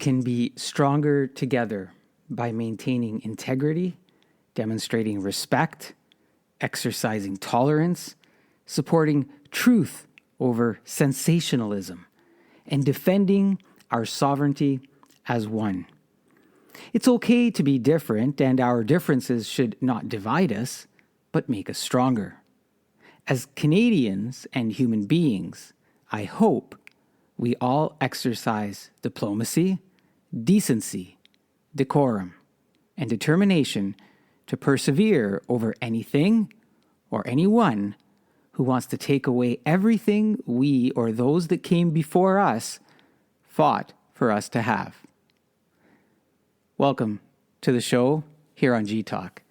can be stronger together by maintaining integrity, demonstrating respect, exercising tolerance, supporting truth over sensationalism, and defending our sovereignty as one. It's okay to be different, and our differences should not divide us, but make us stronger. As Canadians and human beings, I hope we all exercise diplomacy, decency, decorum, and determination to persevere over anything or anyone who wants to take away everything we or those that came before us fought for us to have. Welcome to the show here on G-Talk.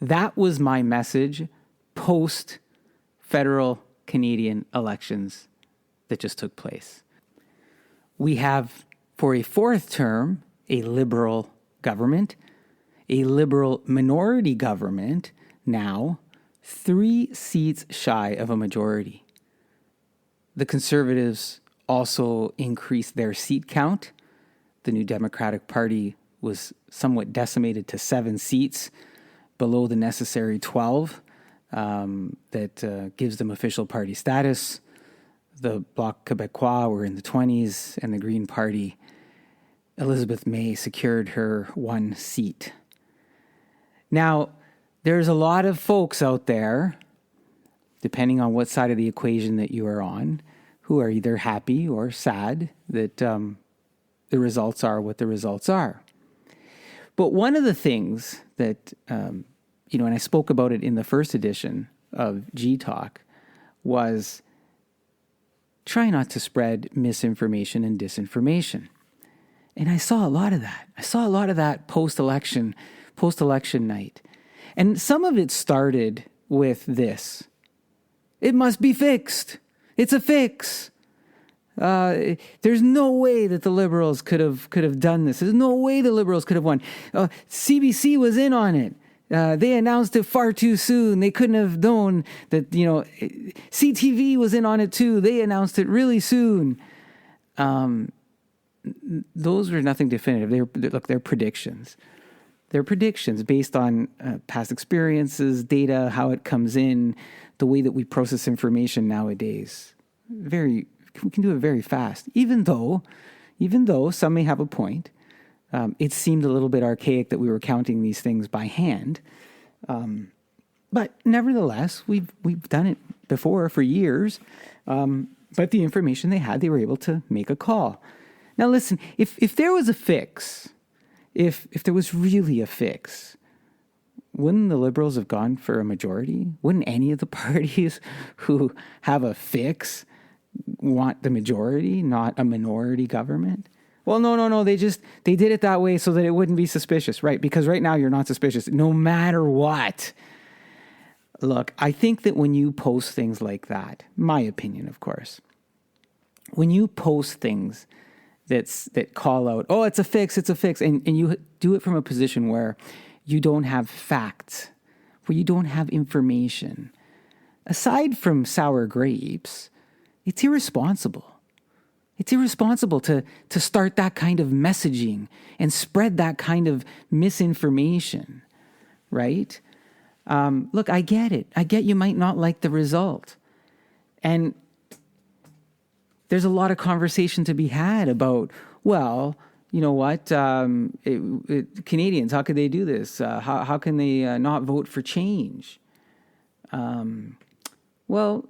That was my message post-federal Canadian elections that just took place. We have, for a fourth term, a Liberal government, a Liberal minority government, now 3 seats shy of a majority. The Conservatives also increased their seat count. The New Democratic Party was somewhat decimated to 7 seats, below the necessary 12 that gives them official party status. The Bloc Québécois were in the 20s, and the Green Party, Elizabeth May, secured her 1 seat. Now, there's a lot of folks out there, depending on what side of the equation that you are on, who are either happy or sad that the results are what the results are. But one of the things that, and I spoke about it in the first edition of G-Talk, was try not to spread misinformation and disinformation. And I saw a lot of that. I saw a lot of that post-election night. And some of it started with this: it must be fixed. It's a fix. There's no way that the Liberals could have done this. There's no way the Liberals could have won. CBC was in on it. They announced it far too soon. They couldn't have known that, CTV was in on it too. They announced it really soon. Those were nothing definitive. They're predictions. They're predictions based on past experiences, data, how it comes in, the way that we process information nowadays. We can do it very fast. Even though some may have a point, it seemed a little bit archaic that we were counting these things by hand. But nevertheless, we've done it before for years. But the information they had, they were able to make a call. Now listen, if there was a fix, if there was really a fix, wouldn't the Liberals have gone for a majority? Wouldn't any of the parties who have a fix want the majority, not a minority government? Well, no. They did it that way so that it wouldn't be suspicious, right? Because right now you're not suspicious, no matter what. Look, I think that when you post things like that, my opinion, of course, when you post things that call out, oh, it's a fix, and you do it from a position where you don't have facts, where you don't have information, aside from sour grapes, it's irresponsible. It's irresponsible to start that kind of messaging and spread that kind of misinformation, right? Look, I get it. I get you might not like the result. And there's a lot of conversation to be had about, well, you know what, Canadians, how could they do this? How can they not vote for change? Well,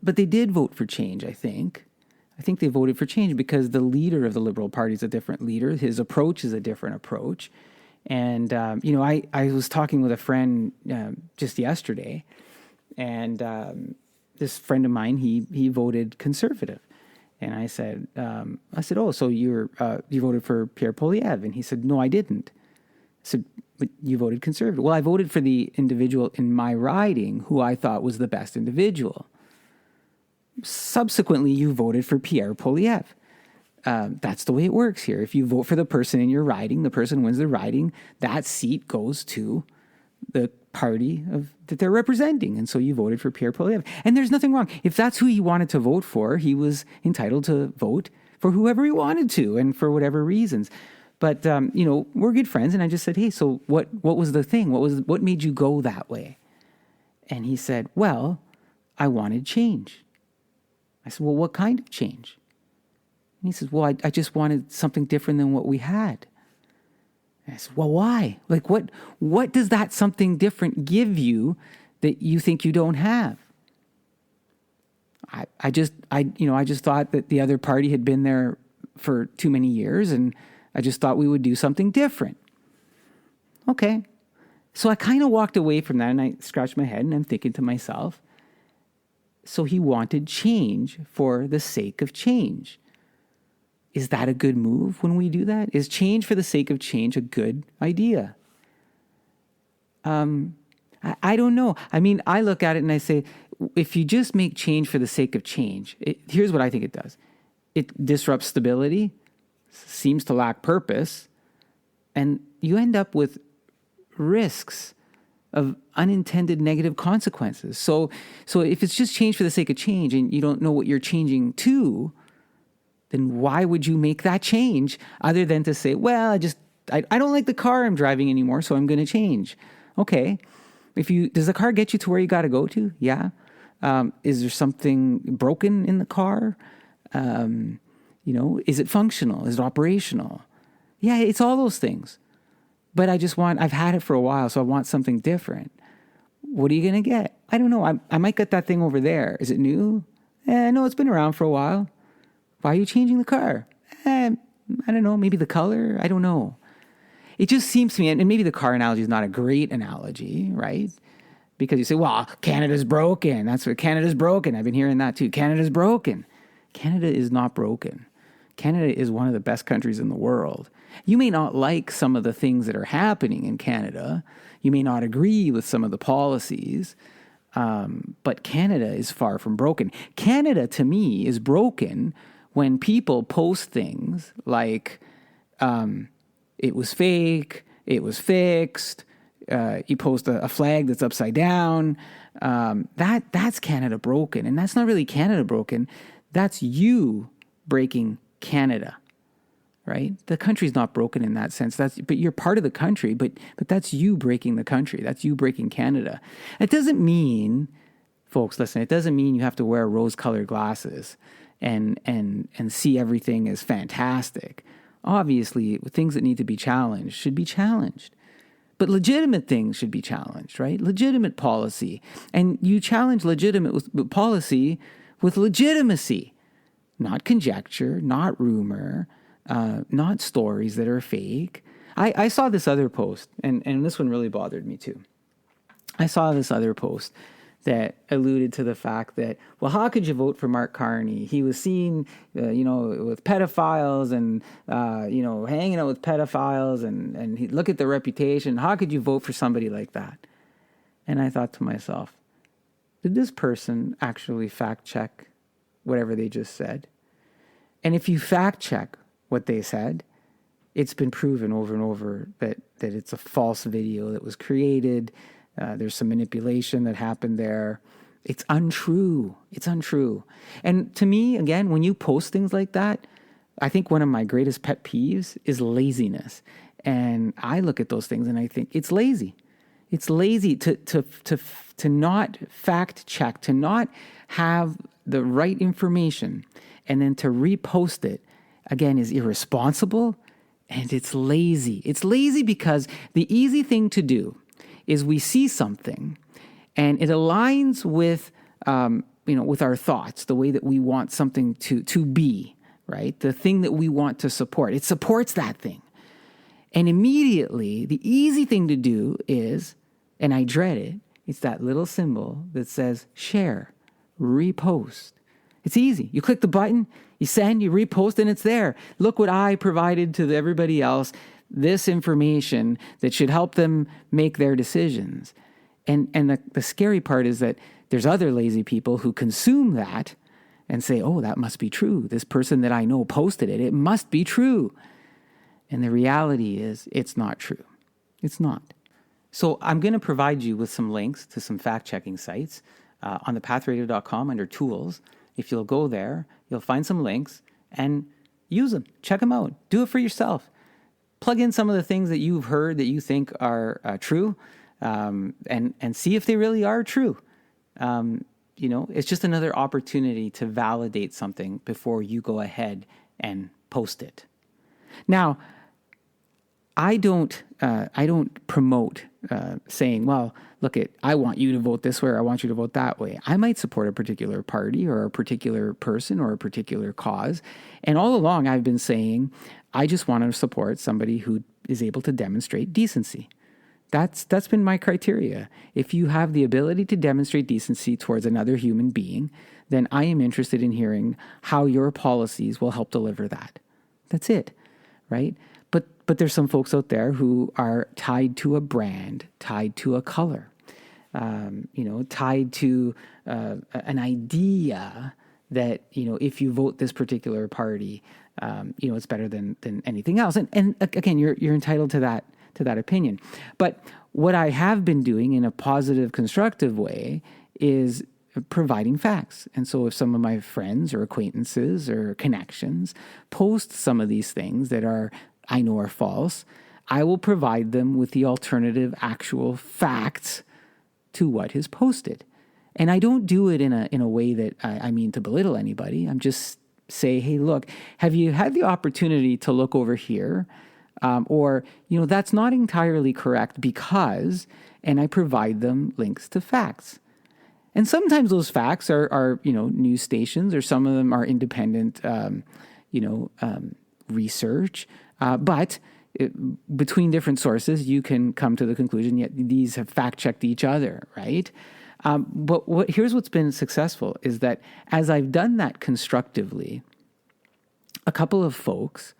but they did vote for change, I think. I think they voted for change because the leader of the Liberal Party is a different leader. His approach is a different approach. And, I was talking with a friend just yesterday, and this friend of mine, he voted Conservative. And I said, oh, so you voted for Pierre Poilievre? And he said, no, I didn't. I said, but you voted Conservative. Well, I voted for the individual in my riding who I thought was the best individual. Subsequently, you voted for Pierre Poilievre. That's the way it works here. If you vote for the person in your riding, the person wins the riding, that seat goes to the party that they're representing. And so you voted for Pierre Poilievre. And there's nothing wrong. If that's who he wanted to vote for, he was entitled to vote for whoever he wanted to and for whatever reasons. But, we're good friends. And I just said, hey, so what was the thing? What made you go that way? And he said, well, I wanted change. I said, well, what kind of change? And he says, well, I just wanted something different than what we had. And I said, well, why? Like, what does that something different give you that you think you don't have? I just thought that the other party had been there for too many years, and I just thought we would do something different. Okay. So I kind of walked away from that, and I scratched my head, and I'm thinking to myself, so he wanted change for the sake of change. Is that a good move when we do that? Is change for the sake of change a good idea? I don't know. I mean, I look at it and I say, if you just make change for the sake of change, here's what I think it does. It disrupts stability, seems to lack purpose, and you end up with risks of unintended negative consequences. So if it's just change for the sake of change and you don't know what you're changing to, then why would you make that change other than to say, well, I don't like the car I'm driving anymore, so I'm going to change. Okay. Does the car get you to where you got to go to? Yeah. Is there something broken in the car? Is it functional? Is it operational? Yeah, it's all those things. But I've had it for a while, so I want something different. What are you going to get? I don't know. I might get that thing over there. Is it new? No, it's been around for a while. Why are you changing the car? I don't know. Maybe the color? I don't know. It just seems to me, and maybe the car analogy is not a great analogy, right? Because you say, well, Canada's broken. That's what Canada's broken. I've been hearing that too. Canada's broken. Canada is not broken. Canada is one of the best countries in the world. You may not like some of the things that are happening in Canada. You may not agree with some of the policies, but Canada is far from broken. Canada, to me, is broken when people post things like, it was fake, it was fixed, you post a flag that's upside down. That's Canada broken. And that's not really Canada broken. That's you breaking Canada, right? The country's not broken in that sense. But you're part of the country, but that's you breaking the country. That's you breaking Canada. It doesn't mean, folks, listen, it doesn't mean you have to wear rose-colored glasses and see everything as fantastic. Obviously, things that need to be challenged should be challenged. But legitimate things should be challenged, right? Legitimate policy. And you challenge legitimate policy with legitimacy, not conjecture, not rumor, not stories that are fake. I saw this other post, and this one really bothered me too. I saw this other post that alluded to the fact that, well, how could you vote for Mark Carney? He was seen, with pedophiles and, hanging out with pedophiles and look at the reputation. How could you vote for somebody like that? And I thought to myself, did this person actually fact check whatever they just said? And if you fact check what they said, it's been proven over and over that it's a false video that was created. There's some manipulation that happened there. It's untrue. It's untrue. And to me, again, when you post things like that, I think one of my greatest pet peeves is laziness. And I look at those things and I think it's lazy. It's lazy to not fact check, to not have the right information, and then to repost it, again, is irresponsible and it's lazy. It's lazy because the easy thing to do is we see something and it aligns with, with our thoughts, the way that we want something to be, right? The thing that we want to support. It supports that thing. And immediately, the easy thing to do is, and I dread it, it's that little symbol that says share, repost. It's easy. You click the button, you send, you repost, and it's there. Look what I provided to everybody else. This information that should help them make their decisions. And the scary part is that there's other lazy people who consume that and say, oh, that must be true. This person that I know posted it. It must be true. And the reality is it's not true. It's not. So I'm going to provide you with some links to some fact-checking sites on thepathradio.com under tools. If you'll go there, you'll find some links and Use them. Check them out. Do it for yourself. Plug in some of the things that you've heard that you think are true, and see if they really are true. It's just another opportunity to validate something before you go ahead and post it. Now, I don't promote saying, well, look, I want you to vote this way or I want you to vote that way. I might support a particular party or a particular person or a particular cause. And all along I've been saying, I just want to support somebody who is able to demonstrate decency. That's been my criteria. If you have the ability to demonstrate decency towards another human being, then I am interested in hearing how your policies will help deliver that. That's it, right? But there's some folks out there who are tied to a brand, tied to a color, tied to an idea that, if you vote this particular party, it's better than anything else. And again, you're entitled to that opinion. But what I have been doing in a positive, constructive way is providing facts. And so if some of my friends or acquaintances or connections post some of these things that I know are false, I will provide them with the alternative actual facts to what is posted. And I don't do it in a way that I mean to belittle anybody. I'm just say, hey, look, have you had the opportunity to look over here? Or that's not entirely correct because, and I provide them links to facts. And sometimes those facts are news stations, or some of them are independent, research. But between different sources, you can come to the conclusion, yet these have fact-checked each other, right? But here's what's been successful is that as I've done that constructively, a couple of folks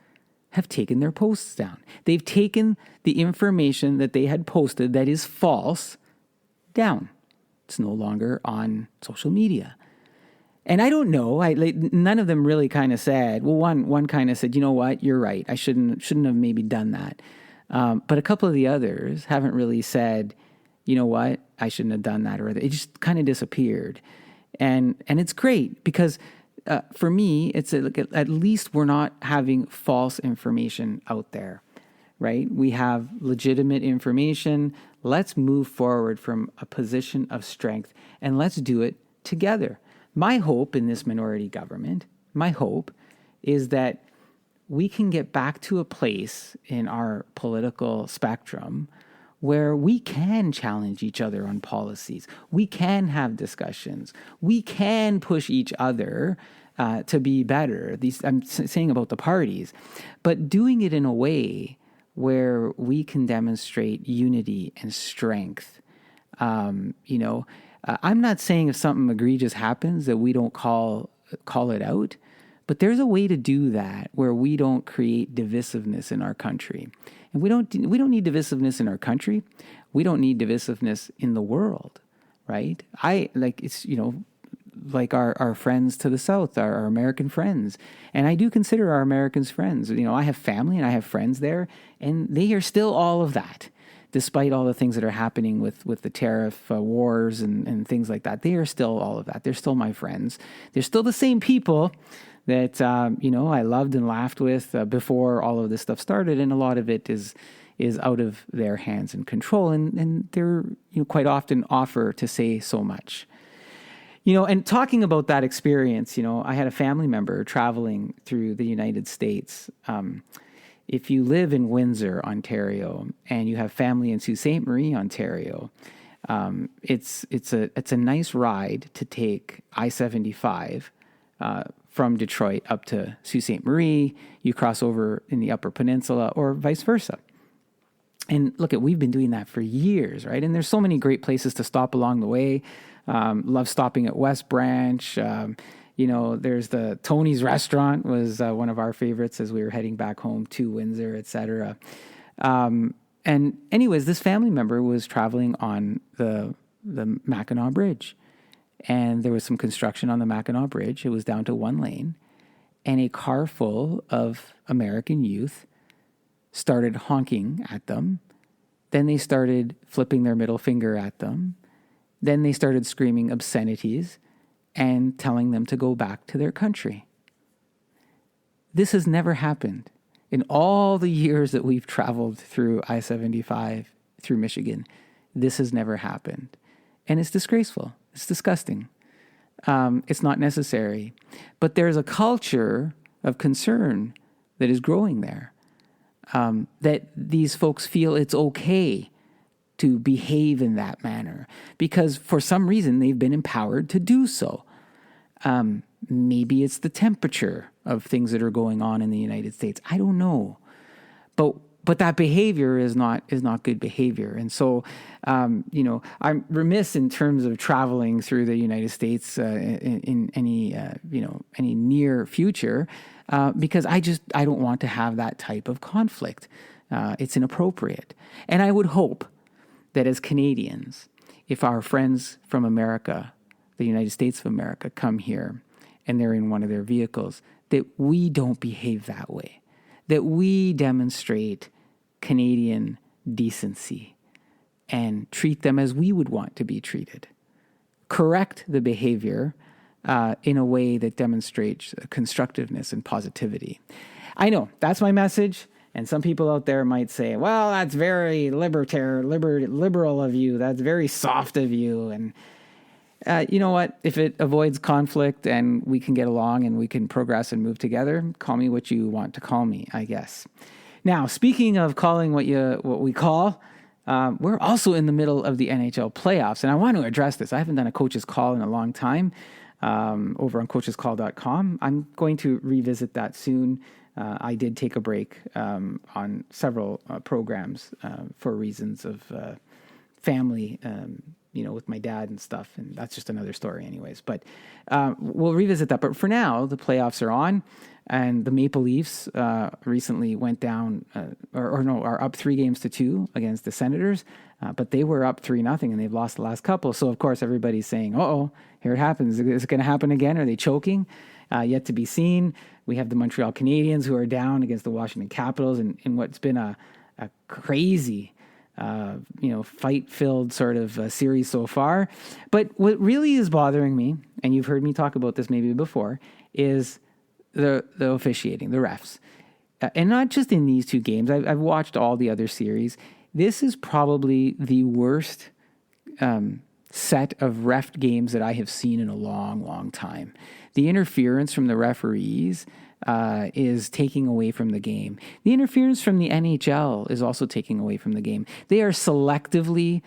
have taken their posts down. They've taken the information that they had posted that is false down. It's no longer on social media. And I don't know. None of them really kind of said. Well, one kind of said, "You know what? You're right. I shouldn't have maybe done that." But a couple of the others haven't really said, "You know what? I shouldn't have done that," or it just kind of disappeared. And it's great because for me, it's at least we're not having false information out there, right? We have legitimate information. Let's move forward from a position of strength, and let's do it together. My hope in this minority government, is that we can get back to a place in our political spectrum where we can challenge each other on policies. We can have discussions. We can push each other to be better. I'm saying about the parties, but doing it in a way where we can demonstrate unity and strength. I'm not saying if something egregious happens that we don't call it out, but there's a way to do that where we don't create divisiveness in our country. And we don't need divisiveness in our country. We don't need divisiveness in the world, right? Like our friends to the south, our American friends. And I do consider our Americans friends. I have family and I have friends there, and they are still all of that. Despite all the things that are happening with the tariff wars and things like that, they are still all of that. They're still my friends. They're still the same people that, I loved and laughed with before all of this stuff started. And a lot of it is out of their hands and control. And they're, quite often offer to say so much. And talking about that experience, I had a family member traveling through the United States. If you live in Windsor, Ontario, and you have family in Sault Ste. Marie, Ontario, it's a nice ride to take I-75 from Detroit up to Sault Ste. Marie. You cross over in the Upper Peninsula, or vice versa. And look, we've been doing that for years, right? And there's so many great places to stop along the way. Love stopping at West Branch. There's the Tony's restaurant was one of our favorites as we were heading back home to Windsor, etc. And anyways, this family member was traveling on the Mackinac Bridge, and there was some construction on the Mackinac Bridge. It was down to one lane, and a car full of American youth started honking at them. Then they started flipping their middle finger at them. Then they started screaming obscenities and telling them to go back to their country. This has never happened. In all the years that we've traveled through I-75 through Michigan, this has never happened. And it's disgraceful. It's disgusting. It's not necessary. But there's a culture of concern that is growing there, that these folks feel it's okay to behave in that manner because for some reason they've been empowered to do so. Maybe it's the temperature of things that are going on in the United States. I don't know. But that behavior is not good behavior. And so, I'm remiss in terms of traveling through the United States in any near future because I don't want to have that type of conflict. It's inappropriate. And I would hope that as Canadians, if our friends from America, the United States of America, come here and they're in one of their vehicles, that we don't behave that way, that we demonstrate Canadian decency and treat them as we would want to be treated. Correct the behavior in a way that demonstrates constructiveness and positivity. I know, that's my message. And some people out there might say, well, that's very liberal of you. That's very soft of you. And you know what? If it avoids conflict and we can get along and we can progress and move together, call me what you want to call me, I guess. Now, speaking of calling what we call, we're also in the middle of the NHL playoffs. And I want to address this. I haven't done a coach's call in a long time over on coachescall.com. I'm going to revisit that soon. I did take a break on several programs for reasons of family, with my dad and stuff. And that's just another story anyways. But we'll revisit that. But for now, the playoffs are on. And the Maple Leafs recently went down, are up 3-2 against the Senators. But they were up 3-0 and they've lost the last couple. So, of course, everybody's saying, here it happens. Is it going to happen again? Are they choking? Yet to be seen. We have the Montreal Canadiens who are down against the Washington Capitals in what's been a crazy, fight-filled sort of series so far. But what really is bothering me, and you've heard me talk about this maybe before, is the officiating, the refs. And not just in these two games. I've watched all the other series. This is probably the worst set of ref games that I have seen in a long, long time. The interference from the referees is taking away from the game. The interference from the NHL is also taking away from the game. They are selectively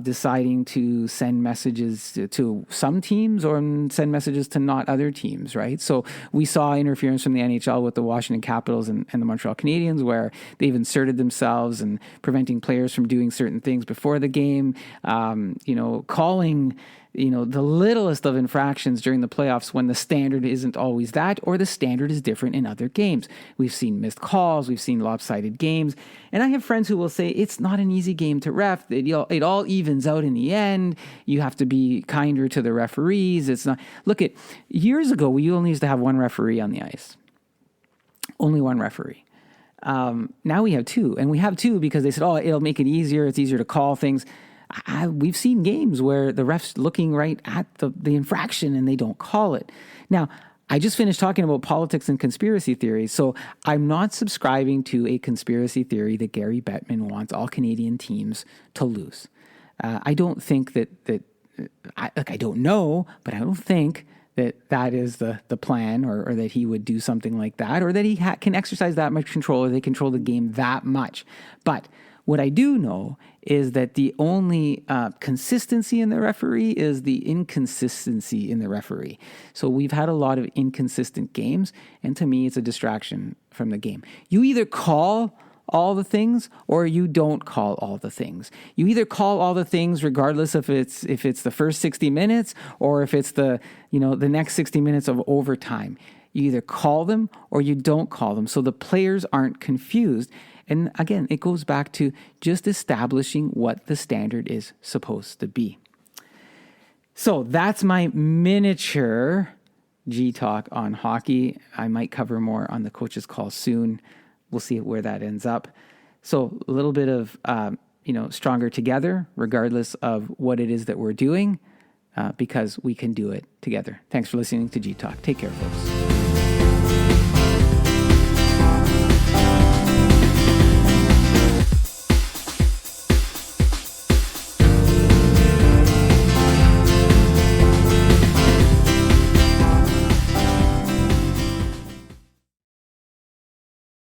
deciding to send messages to some teams or send messages to not other teams, right? So we saw interference from the NHL with the Washington Capitals and the Montreal Canadiens where they've inserted themselves and preventing players from doing certain things before the game, calling the littlest of infractions during the playoffs when the standard isn't always that, or the standard is different in other games. We've seen missed calls, we've seen lopsided games, and I have friends who will say it's not an easy game to ref. It all evens out in the end. You have to be kinder to the referees. It's not. Look at years ago, we only used to have one referee on the ice, only one referee. Now we have two, and we have two because they said, it'll make it easier. It's easier to call things. We've seen games where the ref's looking right at the infraction and they don't call it. Now, I just finished talking about politics and conspiracy theories, so I'm not subscribing to a conspiracy theory that Gary Bettman wants all Canadian teams to lose. I don't think I don't know, but I don't think that is the plan or that he would do something like that or that he can exercise that much control or they control the game that much. But what I do know is that the only consistency in the referee is the inconsistency in the referee. So we've had a lot of inconsistent games, and to me, it's a distraction from the game. You either call all the things or you don't call all the things. You either call all the things regardless if it's the first 60 minutes or if it's the next 60 minutes of overtime. You either call them or you don't call them, so the players aren't confused. And again, it goes back to just establishing what the standard is supposed to be. So that's my miniature G-Talk on hockey. I might cover more on the coach's call soon. We'll see where that ends up. So a little bit of, stronger together, regardless of what it is that we're doing, because we can do it together. Thanks for listening to G-Talk. Take care, folks.